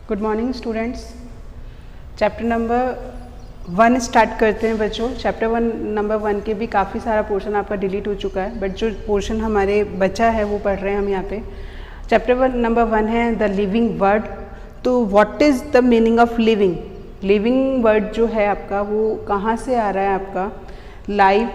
Good morning students. Chapter number 1 start करते हैं बच्चों। चैप्टर नंबर 1 के भी काफ़ी सारा पोर्शन आपका डिलीट हो चुका है, बट जो पोर्शन हमारे बचा है वो पढ़ रहे हैं हम यहाँ पे। चैप्टर नंबर 1 है द लिविंग वर्ड। तो what is the meaning of living? Living word जो है आपका वो कहाँ से आ रहा है आपका? लाइव,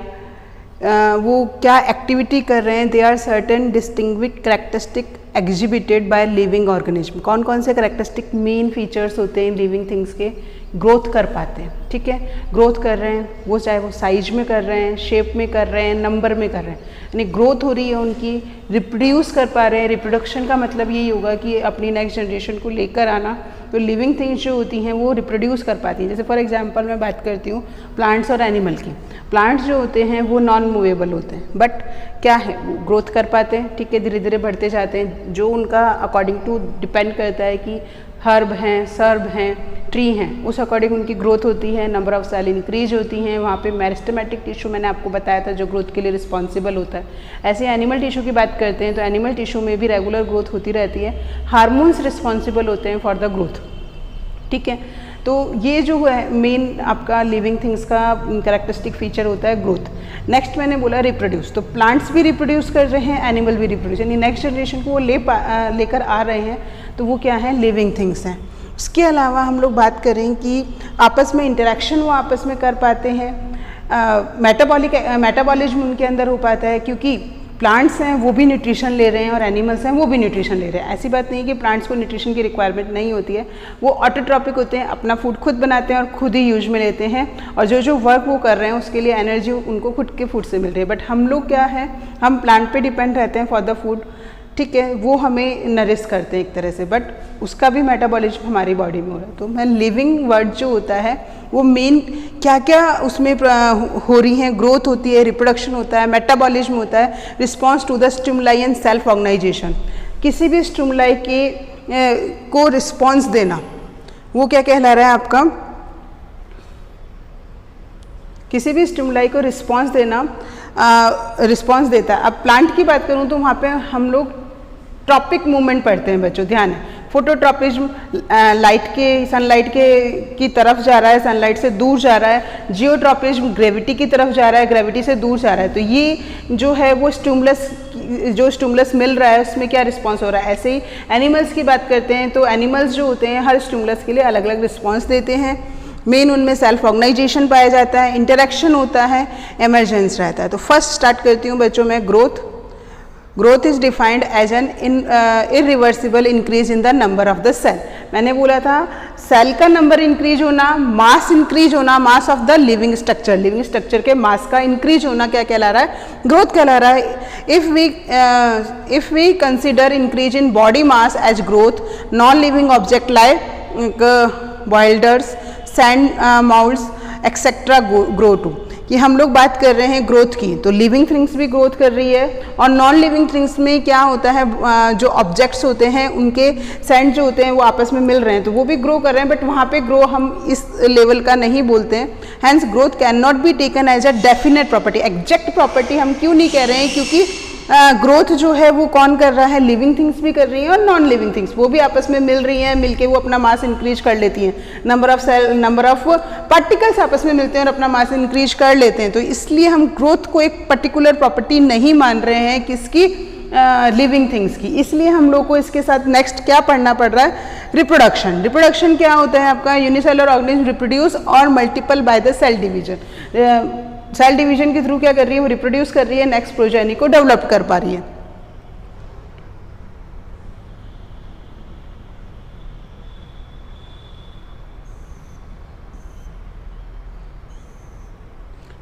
वो क्या एक्टिविटी कर रहे हैं? They are certain distinguished characteristic exhibited by living organism. कौन कौन से कैरेक्टरिस्टिक मेन फीचर्स होते हैं लिविंग थिंग्स के? ग्रोथ कर पाते हैं, ठीक है, ग्रोथ कर रहे हैं वो, चाहे वो साइज में कर रहे हैं, शेप में कर रहे हैं, नंबर में कर रहे हैं, यानी ग्रोथ हो रही है उनकी, रिप्रोड्यूस कर पा रहे हैं। रिप्रोडक्शन का मतलब यही होगा कि अपनी नेक्स्ट जनरेशन को लेकर आना। तो लिविंग थिंग्स जो होती हैं वो रिप्रोड्यूस कर पाती हैं। जैसे फॉर एग्जांपल मैं बात करती हूँ प्लांट्स और एनिमल की। प्लांट्स जो होते हैं वो नॉन मूवेबल होते हैं, बट क्या है, वो ग्रोथ कर पाते हैं, ठीक है, धीरे धीरे बढ़ते जाते हैं। जो उनका अकॉर्डिंग टू डिपेंड करता है कि हर्ब हैं, सर्ब हैं, ट्री हैं, उस अकॉर्डिंग उनकी ग्रोथ होती है, नंबर ऑफ सेल इंक्रीज होती हैं। वहाँ पे मेरिस्टेमेटिक टिश्यू मैंने आपको बताया था जो ग्रोथ के लिए रिस्पॉन्सिबल होता है। ऐसे एनिमल टिश्यू की बात करते हैं तो एनिमल टिश्यू में भी रेगुलर ग्रोथ होती रहती है। हार्मोन्स रिस्पॉन्सिबल होते हैं फॉर द ग्रोथ, ठीक है। तो ये जो है मेन आपका लिविंग थिंग्स का कैरेक्टरिस्टिक फीचर होता है ग्रोथ। नेक्स्ट मैंने बोला रिप्रोड्यूस। तो प्लांट्स भी रिप्रोड्यूस कर रहे हैं, एनिमल भी रिप्रोड्यूस, यानी नेक्स्ट जनरेशन को वो लेकर आ रहे हैं, तो वो क्या है? लिविंग थिंग्स हैं। उसके अलावा हम लोग बात करें कि आपस में इंटरेक्शन वो आपस में कर पाते हैं, मेटाबॉलिज्म उनके अंदर हो पाता है, क्योंकि प्लांट्स हैं वो भी न्यूट्रिशन ले रहे हैं और एनिमल्स हैं वो भी न्यूट्रिशन ले रहे हैं। ऐसी बात नहीं कि प्लांट्स को न्यूट्रिशन की रिक्वायरमेंट नहीं होती है, वो ऑटोट्रॉपिक होते हैं, अपना फूड खुद बनाते हैं और खुद ही यूज में लेते हैं, और जो जो वर्क वो कर रहे हैं उसके लिए एनर्जी उनको खुद के फूड से मिल रही है। बट हम लोग क्या है, हम प्लांट पे डिपेंड रहते हैं फॉर द फूड, ठीक है, वो हमें नरिश करते हैं एक तरह से, बट उसका भी मेटाबॉलिज्म हमारी बॉडी में हो रहा है। तो मैं लिविंग वर्ड जो होता है वो मेन क्या क्या उसमें हो रही हैं, ग्रोथ होती है, रिप्रोडक्शन होता है, मेटाबॉलिज्म होता है, response to the stimuli and self organization. किसी भी स्टिमुलाई के को रिस्पॉन्स देना, वो क्या कहला रहा है आपका? किसी भी स्टिमुलाई को रिस्पॉन्स देना, रिस्पॉन्स देता है। अब प्लांट की बात करूं तो वहाँ पे हम लोग ट्रॉपिक मूवमेंट पढ़ते हैं बच्चों, ध्यान है। फोटोट्रॉपिज्म, लाइट के, सनलाइट की तरफ जा रहा है, सनलाइट से दूर जा रहा है। जियोट्रॉपिज्म ग्रेविटी की तरफ जा रहा है, ग्रेविटी से दूर जा रहा है। तो ये जो है वो स्टिमुलस मिल रहा है, उसमें क्या रिस्पॉन्स हो रहा है। ऐसे ही एनिमल्स की बात करते हैं तो एनिमल्स जो होते हैं हर स्टिमुलस के लिए अलग अलग रिस्पॉन्स देते हैं। मेन उनमें सेल्फ ऑर्गेनाइजेशन पाया जाता है, इंटरेक्शन होता है, एमरजेंस रहता है। तो फर्स्ट स्टार्ट करती हूँ बच्चों में growth. Growth is defined as an irreversible increase in the number of the cell. मैंने बोला था सेल का नंबर इंक्रीज होना, मास इंक्रीज होना, mass of the living structure, living structure के मास का इंक्रीज होना क्या कहला रहा है? ग्रोथ कहला रहा है। If we consider increase in body mass as growth, non living object like boulders, sand mounds etcetera grow too. कि हम लोग बात कर रहे हैं ग्रोथ की, तो लिविंग थिंग्स भी ग्रोथ कर रही है, और नॉन लिविंग थिंग्स में क्या होता है, जो ऑब्जेक्ट्स होते हैं उनके सैंड जो होते हैं वो आपस में मिल रहे हैं तो वो भी ग्रो कर रहे हैं, बट वहाँ पे ग्रो हम इस लेवल का नहीं बोलते हैं। Hence growth can not be taken as a definite property. Exact property हम क्यों नहीं कह रहे हैं? क्योंकि ग्रोथ जो है वो कौन कर रहा है? लिविंग थिंग्स भी कर रही हैं और नॉन लिविंग थिंग्स, वो भी आपस में मिल रही हैं, मिलके वो अपना मास इंक्रीज कर लेती हैं। Number of cell, number of particles आपस में मिलते हैं और अपना मास इंक्रीज कर लेते हैं। तो इसलिए हम ग्रोथ को एक पर्टिकुलर प्रॉपर्टी नहीं मान रहे हैं, किसकी? लिविंग थिंग्स की। इसलिए हम लोग को इसके साथ नेक्स्ट क्या पढ़ना पड़ रहा है? रिप्रोडक्शन। रिप्रोडक्शन क्या होता है आपका? यूनिसेलुलर ऑर्गेनिज्म रिप्रोड्यूस और multiple by the cell division. Cell division के थ्रू क्या कर रही है? वो रिप्रोड्यूस कर रही है, नेक्स्ट प्रोजेनी को डेवलप कर पा रही है।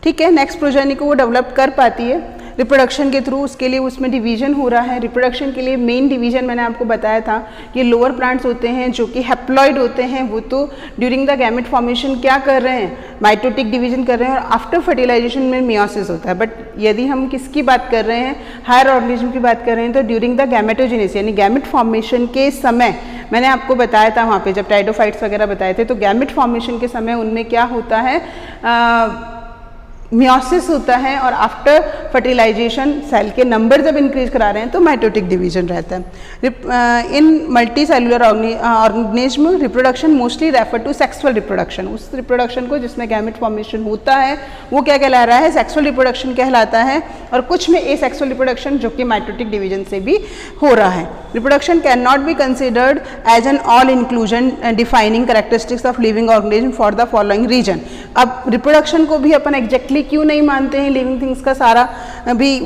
ठीक है, नेक्स्ट प्रोजेनी को वो डेवलप कर पाती है रिप्रोडक्शन के थ्रू। उसके लिए उसमें डिवीजन हो रहा है। रिप्रोडक्शन के लिए मेन डिवीजन मैंने आपको बताया था कि लोअर प्लांट्स होते हैं जो कि हैप्लॉइड होते हैं, वो तो ड्यूरिंग द गैमेट फॉर्मेशन क्या कर रहे हैं? माइटोटिक डिवीजन कर रहे हैं, और आफ्टर फर्टिलाइजेशन में मियोसिस होता है। बट यदि हम किसकी बात कर रहे हैं? हायर ऑर्गेनिज्म की बात कर रहे हैं, तो ड्यूरिंग द गैमेटोजेनेसिस यानी गैमेट फॉर्मेशन के समय मैंने आपको बताया था वहाँ पे जब टाइडोफाइट्स वगैरह बताए थे, तो गैमेट फॉर्मेशन के समय उनमें क्या होता है? मियोसिस होता है और आफ्टर फर्टिलाइजेशन सेल के नंबर जब इंक्रीज करा रहे हैं तो माइटोटिक डिवीजन रहता है। In multicellular organism reproduction mostly refer to sexual reproduction, उस रिप्रोडक्शन को जिसमें गैमेट फॉर्मेशन होता है वो क्या कहला रहा है, सेक्सुअल रिप्रोडक्शन कहलाता है। और कुछ में एसेक्सुअल रिप्रोडक्शन जो कि माइटोटिक डिवीजन से भी हो रहा है। Reproduction can not be considered as an all inclusion defining characteristics of living organism for the following reason. अब रिप्रोडक्शन को भी अपन एग्जैक्टली क्यों नहीं मानते हैं, लिविंग थिंग्स का सारा भी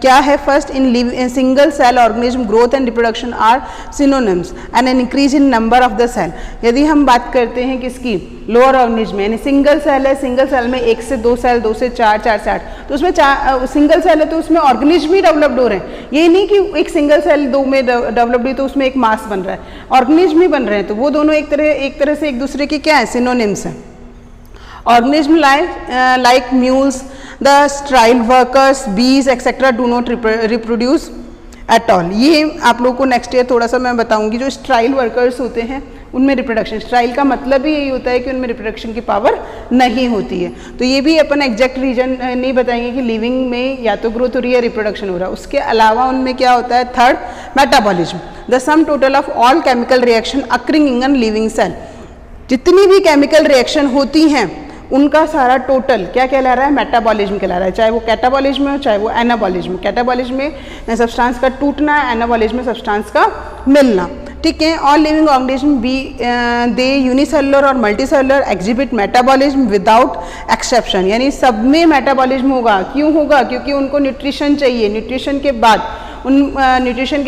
क्या है। First, in single cell organism growth and reproduction are synonyms and an increase in number of the cell. यदि हम बात करते हैं किसकी, लोअर ऑर्गेनिज्म यानी सिंगल सेल है, सिंगल सेल में 1 से 2 सेल, 2 से 4, 4 से 8, तो उसमें सिंगल सेल है तो उसमें ऑर्गेनिज्म ही डेवलप्ड हो रहे हैं। ये नहीं कि एक सिंगल सेल 2 में डेवलप्ड हुई तो उसमें एक मास बन रहा है, ऑर्गेनिज्म ही बन रहे हैं। तो वो दोनों एक तरह से एक दूसरे के क्या है, सिनोनिम्स हैं। Organism like mules, the sterile workers, bees, etc. do not reproduce at all. ये आप लोगों को नेक्स्ट ईयर थोड़ा सा मैं बताऊंगी। जो स्ट्राइल वर्कर्स होते हैं उनमें रिप्रोडक्शन, स्ट्राइल का मतलब ही यही होता है कि उनमें रिप्रोडक्शन की पावर नहीं होती है। तो ये भी अपन एग्जैक्ट रीजन नहीं बताएंगे कि लिविंग में या तो ग्रोथ हो रही है, रिप्रोडक्शन हो रहा है। उसके अलावा उनमें क्या होता है, third, metabolism, the sum total of all chemical reaction occurring in an living cell. जितनी भी केमिकल रिएक्शन होती हैं उनका सारा टोटल क्या कहला रहा है, मेटाबॉलिज्म कहला रहा है। चाहे वो कैटाबॉलिज्म हो चाहे वो एनाबॉलिज्म। कैटाबॉलिज्म में सब्सटेंस का टूटना, एनाबॉलिज्म में सब्सटेंस का मिलना। ठीक है। ऑल लिविंग ऑर्गेनिज्म बी दे यूनिसेलुलर और multicellular exhibit metabolism without exception, यानी सब में मेटाबॉलिज्म होगा। क्यों होगा, क्योंकि उनको न्यूट्रिशन चाहिए। न्यूट्रिशन के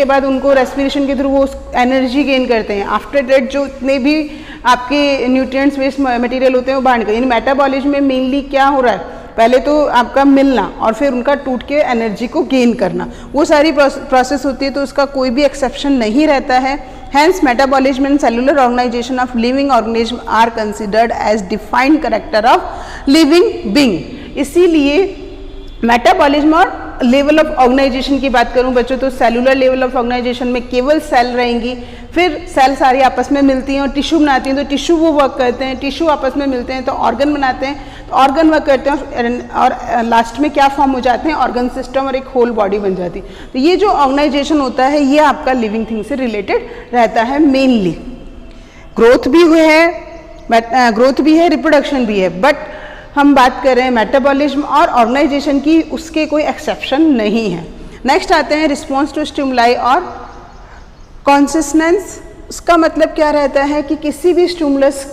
बाद उनको रेस्पिरेशन के थ्रू वो एनर्जी गेन करते हैं। आफ्टर डेट जो इतने भी आपके न्यूट्रिएंट्स वेस्ट मटेरियल होते हैं वो बाहर निकलते हैं। यानी मेटाबॉलिज्म में मेनली क्या हो रहा है, पहले तो आपका मिलना और फिर उनका टूट के एनर्जी को गेन करना, वो सारी प्रोसेस होती है। तो उसका कोई भी एक्सेप्शन नहीं रहता है। Hence, metabolism and cellular organization of living organism are considered as defined character of living being. इसीलिए मेटाबॉलिज्म और लेवल ऑफ ऑर्गेनाइजेशन की बात करूं बच्चों, तो सेलुलर लेवल ऑफ ऑर्गेनाइजेशन में केवल सेल रहेंगी, फिर सेल सारी आपस में मिलती हैं और टिश्यू बनाती हैं, तो टिश्यू वो वर्क करते हैं, टिश्यू आपस में मिलते हैं तो ऑर्गन बनाते हैं, तो ऑर्गन वर्क करते हैं और लास्ट में क्या फॉर्म हो जाते हैं, ऑर्गन सिस्टम और एक होल बॉडी बन जाती है। तो ये जो ऑर्गेनाइजेशन होता है ये आपका लिविंग थिंग से रिलेटेड रहता है। मेनली ग्रोथ भी है, रिप्रोडक्शन भी है, बट हम बात कर रहे हैं मेटाबॉलिज्म और ऑर्गेनाइजेशन की, उसके कोई एक्सेप्शन नहीं है। नेक्स्ट आते हैं रिस्पॉन्स टू स्टिमुलाई और कॉन्सिस्टेंस। उसका मतलब क्या रहता है कि किसी भी स्टिमुलस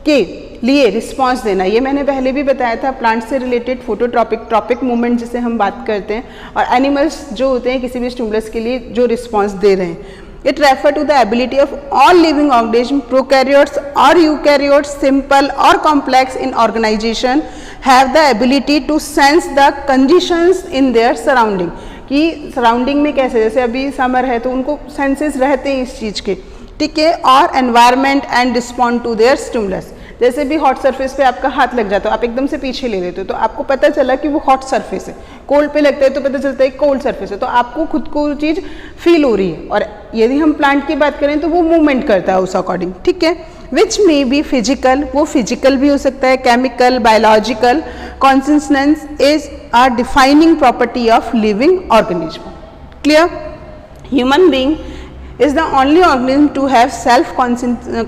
के लिए रिस्पॉन्स देना। ये मैंने पहले भी बताया था, प्लांट से रिलेटेड फोटोट्रॉपिक मूवमेंट जिसे हम बात करते हैं, और एनिमल्स जो होते हैं किसी भी स्टिमुलस के लिए जो रिस्पॉन्स दे रहे हैं। It refers to the ability of all living organisms, prokaryotes or eukaryotes, simple or complex in organization, have the ability to sense the conditions in their surrounding. कि सराउंडिंग में कैसे, जैसे अभी समर है तो उनको सेंसेस रहते हैं इस चीज़ के, ठीक है, और environment and respond to their stimulus. जैसे भी हॉट सरफेस पे आपका हाथ लग जाता है, आप एकदम से पीछे ले लेते हो तो आपको पता चला कि वो हॉट सरफेस है। कोल्ड पे लगता है तो पता चलता है कोल्ड सरफेस है, तो आपको खुद को चीज़ फील हो रही है। और यदि हम प्लांट की बात करें तो वो मूवमेंट करता है उस अकॉर्डिंग, ठीक है। विच मे बी फिजिकल, वो फिजिकल भी हो सकता है, chemical, biological. Consistence is a defining property of living organism. Clear? Human being is the only organism to have self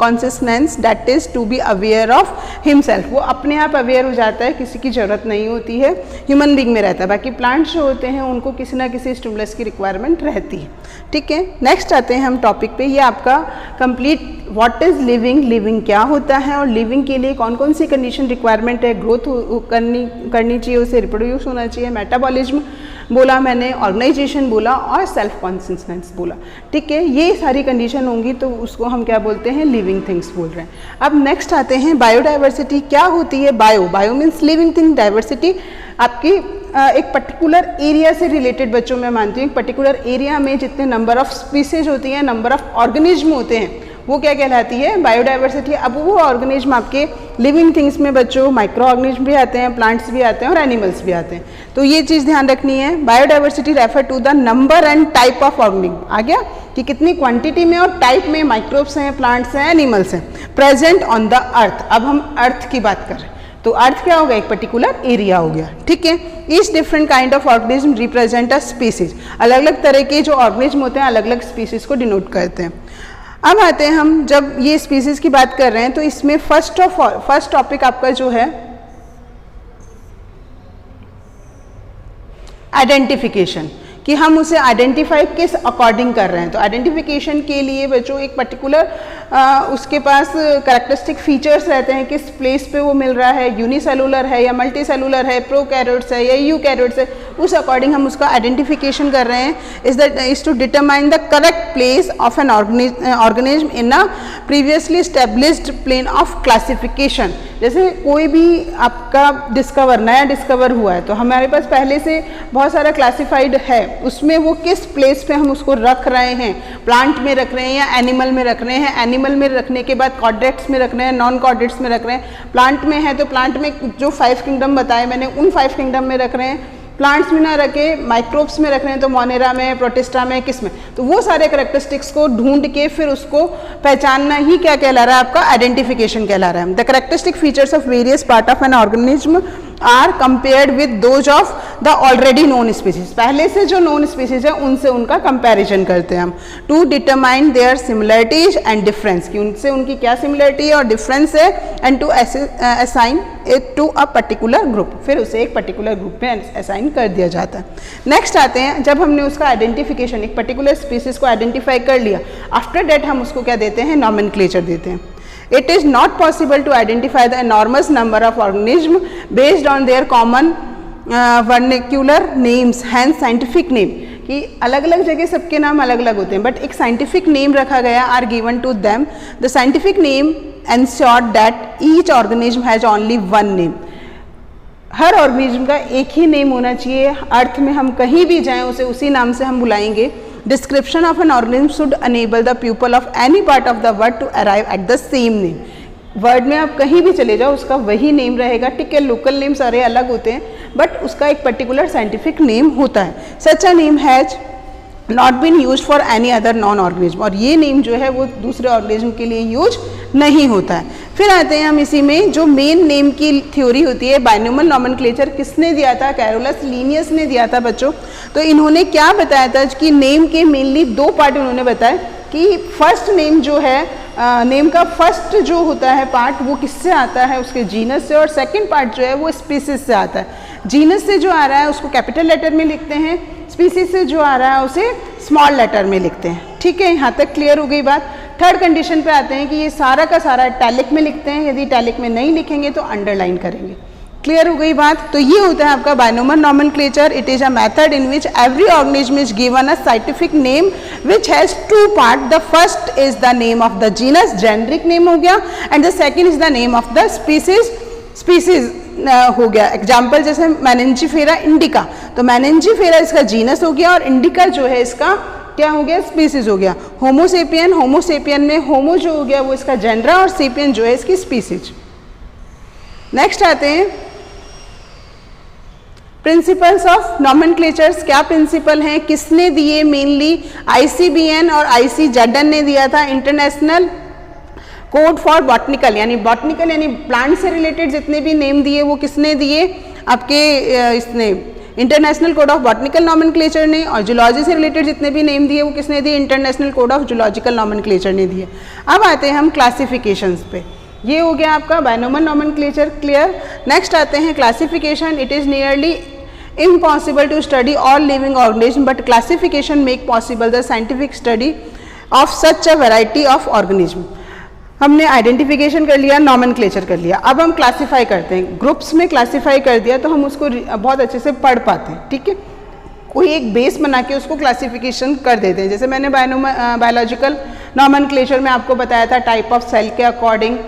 consciousness, that is to be aware of himself. वो अपने आप aware हो जाता है, किसी की ज़रूरत नहीं होती है, ह्यूमन बीइंग में रहता है। बाकी प्लांट्स जो होते हैं उनको किसी ना किसी स्टिमुलस की रिक्वायरमेंट रहती है, ठीक है। नेक्स्ट आते हैं हम टॉपिक पे, ये आपका complete what is living, living क्या होता है और लिविंग के लिए कौन कौन सी कंडीशन रिक्वायरमेंट है। ग्रोथ करनी चाहिए, उसे रिप्रोड्यूस होना चाहिए, मेटाबॉलिज्म बोला मैंने, ऑर्गेनाइजेशन बोला और सेल्फ कॉन्सिस्टेंस बोला, ठीक है। ये सारी कंडीशन होंगी तो उसको हम क्या बोलते हैं, लिविंग थिंग्स बोल रहे हैं। अब नेक्स्ट आते हैं बायोडाइवर्सिटी। क्या होती है bio means living thing, diversity आपकी एक पर्टिकुलर एरिया से रिलेटेड बच्चों में मानती हूँ। एक पर्टिकुलर एरिया में जितने नंबर ऑफ स्पीसीज होती हैं, नंबर ऑफ ऑर्गेनिज्म होते हैं, वो क्या कहलाती है, बायोडाइवर्सिटी। अब वो ऑर्गेनिज्म आपके लिविंग थिंग्स में बच्चों माइक्रो ऑर्गेनिज्म भी आते हैं, प्लांट्स भी आते हैं और एनिमल्स भी आते हैं। तो ये चीज़ ध्यान रखनी है। Biodiversity refer to the number and type of organism, आ गया कि कितनी क्वांटिटी में और टाइप में माइक्रोब्स हैं, प्लांट्स हैं, एनिमल्स हैं, प्रेजेंट ऑन द अर्थ। अब हम अर्थ की बात कर रहे हैं तो अर्थ क्या होगा, एक पर्टिकुलर एरिया हो गया, ठीक है। Each different kind of organism represent a species, अलग अलग तरह के जो ऑर्गेनिज्म होते हैं अलग अलग स्पीसीज को डिनोट करते हैं। अब आते हैं हम, जब ये स्पीसीज की बात कर रहे हैं तो इसमें फर्स्ट टॉपिक आपका जो है आइडेंटिफिकेशन, कि हम उसे आइडेंटिफाई किस अकॉर्डिंग कर रहे हैं। तो आइडेंटिफिकेशन के लिए बच्चों एक पर्टिकुलर उसके पास कैरेक्टरिस्टिक फीचर्स रहते हैं, किस प्लेस पे वो मिल रहा है, यूनिसेलुलर है या मल्टी सेलुलर है, प्रोकैरियोट्स है या यूकैरियोट्स है, उस अकॉर्डिंग हम उसका आइडेंटिफिकेशन कर रहे हैं। Is to determine the correct place of an organism in a previously established plane of classification. जैसे कोई भी आपका नया डिस्कवर हुआ है तो हमारे पास पहले से बहुत सारा क्लासिफाइड है, उसमें वो किस प्लेस पे हम उसको रख रहे हैं, प्लांट में रख रहे हैं या एनिमल में रख रहे हैं, एनिमल में रखने के बाद कॉर्डेट्स में रख रहे हैं, नॉन कॉर्डेट्स में रख रहे हैं, प्लांट में है तो प्लांट में जो 5 किंगडम बताए मैंने उन 5 किंगडम में रख रहे हैं, प्लांट्स में ना रखे माइक्रोब्स में रख रहे हैं तो मोनेरा में, प्रोटिस्टा में, किस में, तो वो सारे करेक्टरिस्टिक्स को ढूंढ के फिर उसको पहचानना ही क्या कहला रहा है, आपका आइडेंटिफिकेशन कहला रहा है। The characteristic features of various part of an organism are compared with those of the already known species, पहले से जो नोन स्पीसीज है उनसे उनका कंपैरिजन करते हैं हम, to determine their similarities and difference, कि उनसे उनकी क्या सिमिलरिटी और डिफरेंस है, and to assign it to a particular group, फिर उसे एक पर्टिकुलर ग्रुप में असाइन कर दिया जाता है। नेक्स्ट आते हैं, जब हमने उसका आइडेंटिफिकेशन एक पर्टिकुलर स्पीसीज को आइडेंटिफाई कर लिया, आफ्टर डेट हम उसको क्या देते हैं, नॉमेनक्लेचर देते हैं। It is not possible to identify the enormous number of organisms based on their common vernacular names, hence scientific name, कि अलग अलग जगह सबके नाम अलग अलग होते हैं बट एक साइंटिफिक नेम रखा गया, are given to them. The scientific name ensured that each organism has only one name, हर ऑर्गेनिज्म का एक ही नेम होना चाहिए, अर्थ में हम कहीं भी जाएं उसे उसी नाम से हम बुलाएंगे। Description of an organism should enable the people of any part of the world to arrive at the same name, world में आप कहीं भी चले जाओ उसका वही नेम रहेगा, ठीक है। लोकल नेम सारे अलग होते हैं बट उसका एक पर्टिकुलर साइंटिफिक नेम होता है। Such a name has not been use for any other known organism, और ये नेम जो है वो दूसरे ऑर्गेनिज्म के लिए यूज नहीं होता है। फिर आते हैं हम इसी में, जो मेन नेम की थ्योरी होती है, बाइनोमियल नॉमेनक्लेचर किसने दिया था, कैरोलस लिनियस ने दिया था बच्चों। तो इन्होंने क्या बताया था कि नेम के मेनली 2 पार्ट उन्होंने बताया, कि फर्स्ट नेम जो है, नेम का फर्स्ट जो होता है पार्ट वो किससे आता है, उसके जीनस से, और सेकंड पार्ट जो है वो स्पीसीज से आता है। जीनस से जो आ रहा है उसको कैपिटल लेटर में लिखते हैं, स्पीसीज से जो आ रहा है उसे स्मॉल लेटर में लिखते हैं, ठीक है। यहाँ तक क्लियर हो गई बात। थर्ड कंडीशन पे आते हैं कि ये सारा का सारा इटैलिक में लिखते हैं, यदि इटैलिक में नहीं लिखेंगे तो अंडरलाइन करेंगे। क्लियर हो गई बात। तो ये होता है आपका binomial nomenclature. It is a method in which every organism is given a scientific name which has 2 part. The first is the name of the genus, generic name हो गया, and the second is the name of the species हो गया। Example जैसे मैनेंजीफेरा indica, तो मैनेंजीफेरा इसका genus हो गया और इंडिका जो है इसका क्या हो गया, स्पीसीज हो गया। होमोसेपियन, होमोसेपियन में होमो जो हो गया वो इसका जेनरा और सेपियन जो है इसकी स्पीसीज। नेक्स्ट आते हैं प्रिंसिपल्स ऑफ नॉमेनक्लेचर्स। क्या प्रिंसिपल हैं, किसने दिए, मेनली ICBN और ICZN ने दिया था। इंटरनेशनल कोड फॉर बॉटनिकल, यानी बॉटनिकल यानी प्लांट से रिलेटेड जितने भी नेम दिए वो किसने दिए, आपके इसने international code of botanical nomenclature ने, और जूलॉजी से रिलेटेड जितने भी नेम दिए वो किसने दिए, international code of zoological nomenclature ने दिए। अब आते हैं हम क्लासिफिकेशंस पे। ये हो गया आपका बाइनोमियल नॉमेनक्लेचर, क्लियर। नेक्स्ट आते हैं classification. It is nearly impossible to study all living organism but classification make possible the scientific study of such a variety of organism। हमने आइडेंटिफिकेशन कर लिया, नॉमेनक्लेचर कर लिया, अब हम क्लासीफाई करते हैं। ग्रुप्स में क्लासीफाई कर दिया तो हम उसको बहुत अच्छे से पढ़ पाते हैं, ठीक है। कोई एक बेस बना के उसको क्लासिफिकेशन कर देते हैं। जैसे मैंने बायोलॉजिकल नॉमेनक्लेचर में आपको बताया था, टाइप ऑफ सेल के according,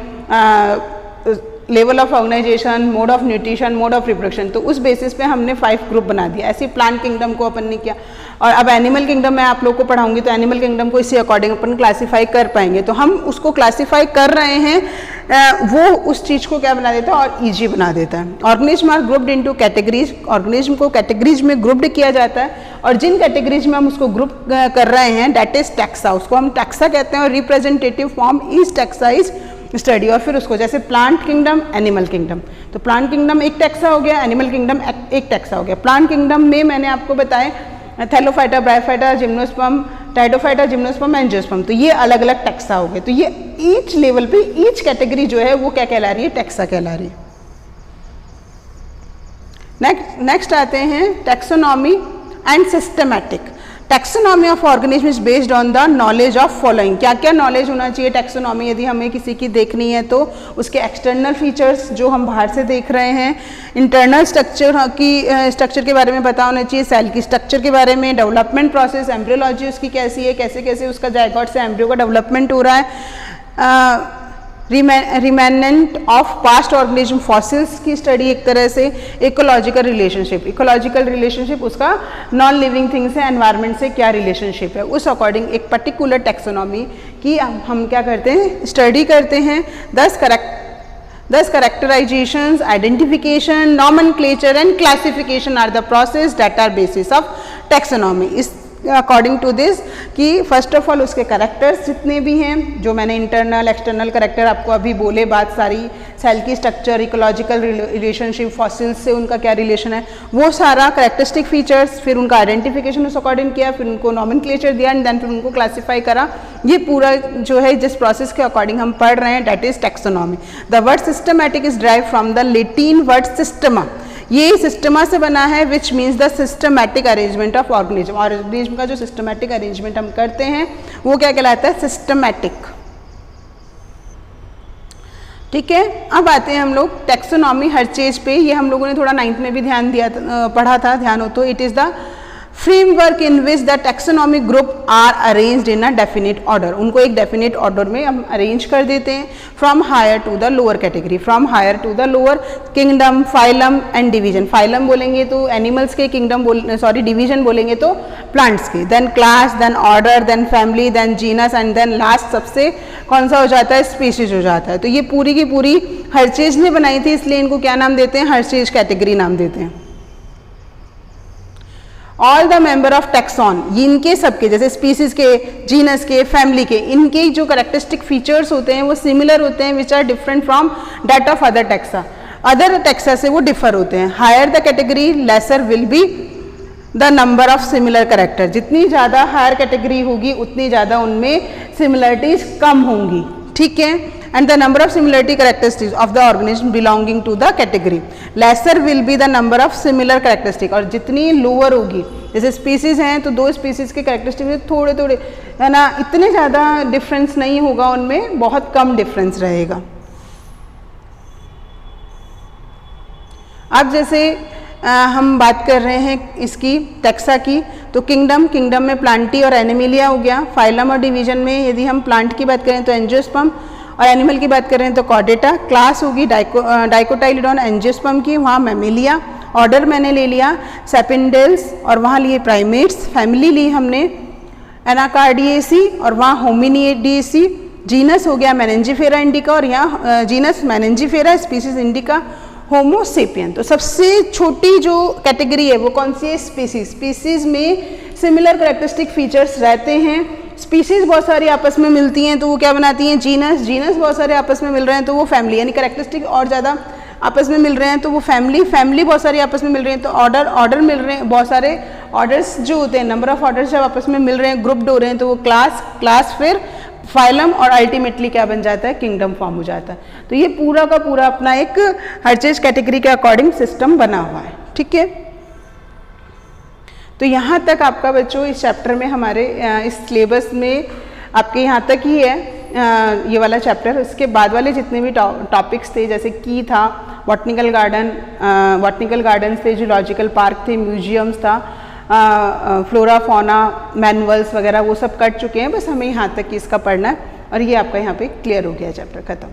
level of organization, mode of nutrition, mode of reproduction, तो उस बेसिस पे हमने 5 ग्रुप बना दिया। ऐसे प्लांट किंगडम को अपन ने किया, और अब एनिमल किंगडम में आप लोग को पढ़ाऊंगी तो एनिमल किंगडम को इसी अकॉर्डिंग अपन क्लासीफाई कर पाएंगे। तो हम उसको क्लासीफाई कर रहे हैं, वो उस चीज़ को क्या बना देता है और ईजी बना देता है। Organism are grouped into categories, organism को कैटेगरीज में ग्रुप्ड किया जाता है, और जिन कैटेगरीज में हम उसको ग्रुप कर रहे हैं, दैट इज टैक्सा, उसको हम टैक्सा कहते हैं, और representative form is taxa is study, और फिर उसको जैसे प्लांट किंगडम, एनिमल किंगडम, तो प्लांट किंगडम एक टैक्सा हो गया, एनिमल किंगडम एक टैक्सा हो गया। प्लांट किंगडम में मैंने आपको बताए thallophyta, bryophyta, gymnosperm, pteridophyta, gymnosperm, angiosperm, तो ये अलग अलग टैक्सा हो गए। तो ये ईच लेवल पे ईच कैटेगरी जो है वो क्या कहला रही है, टैक्सा कहला रही है। नेक्स्ट आते हैं taxonomy and systematic. Taxonomy of organism is based on the knowledge of following. क्या क्या नॉलेज होना चाहिए टैक्सोनॉमी यदि हमें किसी की देखनी है तो? उसके एक्सटर्नल फीचर्स जो हम बाहर से देख रहे हैं, इंटरनल स्ट्रक्चर के बारे में पता होना चाहिए, सेल की स्ट्रक्चर के बारे में, डेवलपमेंट प्रोसेस, एम्ब्रियोलॉजी उसकी कैसी है, कैसे कैसे उसका जायगोट से एम्ब्रियो का डेवलपमेंट हो रहा है, remnant of past organism, fossils की स्टडी एक तरह से, इकोलॉजिकल रिलेशनशिप उसका नॉन लिविंग थिंग से, एनवायरनमेंट से क्या रिलेशनशिप है, उस अकॉर्डिंग एक पर्टिकुलर टैक्सोनॉमी की हम क्या करते हैं, स्टडी करते हैं। 10 characterizations, identification, nomenclature and classification are the process that are basis of taxonomy. इस अकॉर्डिंग टू दिस कि फर्स्ट ऑफ ऑल उसके करेक्टर्स जितने भी हैं, जो मैंने इंटरनल एक्सटर्नल करेक्टर आपको अभी बोले, बात सारी, सेल की स्ट्रक्चर, इकोलॉजिकल रिलेशनशिप, फॉसिल्स से उनका क्या रिलेशन है, वो सारा करेक्टरिस्टिक फीचर्स, फिर उनका आइडेंटिफिकेशन उस अकॉर्डिंग किया, फिर उनको नॉमेनक्लेचर दिया एंड देन फिर उनको क्लासीफाई करा। ये पूरा जो है जिस प्रोसेस के अकॉर्डिंग हम पढ़ रहे हैं that is taxonomy. The word systematic is drive from the Latin word Systema. ये सिस्टमा से बना है which means the systematic arrangement of organism. Organism का जो सिस्टमैटिक अरेंजमेंट हम करते हैं वो क्या कहलाता है, सिस्टमैटिक। ठीक है, अब आते हैं हम लोग टैक्सोनॉमी हर चीज पे। ये हम लोगों ने थोड़ा 9th में भी ध्यान दिया पढ़ा था, ध्यान हो तो। It is the framework in which the taxonomic group are arranged in a definite order. उनको एक डेफिनेट ऑर्डर में हम अरेंज कर देते हैं, from higher to the lower category, from higher to the lower, kingdom, phylum and division. Phylum बोलेंगे तो animals के, किंगडम डिवीजन बोलेंगे तो प्लांट्स के, then class, then order, then family, then genus and then last सबसे कौन सा हो जाता है, स्पीशीज हो जाता है। तो ये पूरी की पूरी हर्चेज ने बनाई थी, इसलिए इनको क्या नाम देते हैं, हर्चेज कैटेगरी नाम देते हैं। All the member of taxon, इनके सबके, जैसे स्पीसीज के, जीनस के, फैमिली के, इनके जो कैरेक्टरिस्टिक फीचर्स होते हैं वो सिमिलर होते हैं, which are different from that of other taxa. Other taxa से वो डिफर होते हैं। Higher the category lesser will be the number of similar character. जितनी ज़्यादा हायर कैटेगरी होगी उतनी ज़्यादा उनमें सिमिलरिटीज कम होंगी। ठीक है, and the number of similarity characteristics of the organism belonging to the category. Lesser will be the number of similar characteristic। और जितनी lower होगी, जैसे species हैं तो 2 species के characteristics थोड़े थोड़े है ना, इतने ज़्यादा difference नहीं होगा उनमें, बहुत कम difference रहेगा। अब जैसे हम बात कर रहे हैं इसकी टैक्सा की, तो किंगडम में प्लांटी और एनिमिलिया हो गया। फाइलम और डिवीजन में यदि हम प्लांट की बात करें तो एंजियोस्पर्म, और एनिमल की बात करें तो कॉर्डेटा। क्लास होगी डाइकोटाइलिडॉन एंजियोस्पर्म की, वहाँ मैमिलिया। ऑर्डर मैंने ले लिया सेपिंडेल्स और वहाँ लिए प्राइमेट्स। फैमिली ली हमने एनाकार्डिएसी और वहाँ होमिनिडेसी। जीनस हो गया मेनेंजिफेरा इंडिका और यहाँ जीनस मेनेंजिफेरा, स्पीसीज इंडिका, होमोसेपियन। तो सबसे छोटी जो कैटेगरी है वो कौन सी है, स्पीसीज। स्पीसीज में सिमिलर कैरेक्टरिस्टिक फीचर्स रहते हैं। स्पीसीज बहुत सारी आपस में मिलती हैं तो वो क्या बनाती हैं, जीनस बहुत सारे आपस में मिल रहे हैं तो वो फैमिली, यानी कैरेक्टरिस्टिक और ज़्यादा आपस में मिल रहे हैं तो वो फैमिली बहुत सारी आपस में मिल रही हैं तो ऑर्डर मिल रहे हैं, बहुत सारे ऑर्डर्स जो होते हैं, नंबर ऑफ ऑर्डर्स जब आपस में मिल रहे हैं, ग्रुप्ड हो रहे हैं तो वो क्लास फिर फाइलम और अल्टीमेटली क्या बन जाता है, किंगडम फॉर्म हो जाता है। तो ये पूरा का पूरा अपना एक हर चीज कैटेगरी के अकॉर्डिंग सिस्टम बना हुआ है। ठीक है, तो यहाँ तक आपका बच्चों इस चैप्टर में हमारे इस सिलेबस में आपके यहाँ तक ही है ये वाला चैप्टर। इसके बाद वाले जितने भी टॉपिक्स थे, जैसे की था, बॉटनिकल गार्डन थे, जूलॉजिकल पार्क थे, म्यूजियम्स था, फ्लोरा फौना मैनुअल्स वगैरह वो सब कट चुके हैं। बस हमें यहाँ तक इसका पढ़ना है और ये आपका यहाँ पे क्लियर हो गया चैप्टर, खत्म।